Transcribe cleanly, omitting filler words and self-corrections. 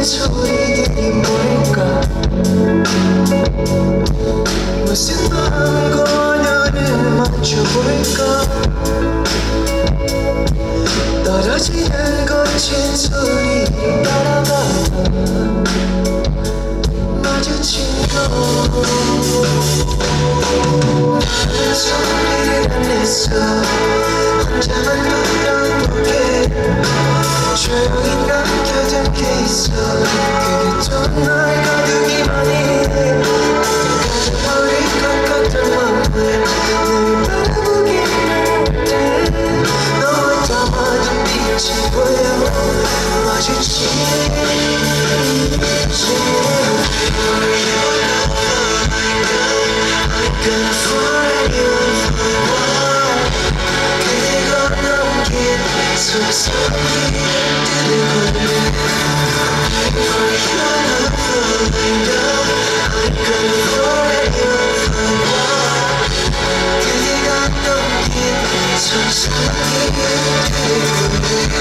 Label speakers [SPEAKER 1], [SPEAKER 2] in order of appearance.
[SPEAKER 1] 소리들이 뭘까? 무슨 마음과 너를 맞춰볼까? 떨어지는 거친 소리를 따라가다 마주친 너. 소리를 안 냈어. 혼자만 불안하게 조용히 남겨둔 게 있어. 그게 또 날 가두기만 해. 가져버릴 것 같던 맘을 늘 바라보기만 해. 너와 담아둔 빛이 보여. 마주치지. I'm gonna find you for a while. 그대가 남긴 속삭이는 그대로 For your love I'm gonna find you for a while. 그대가 남긴 속삭이는 그대로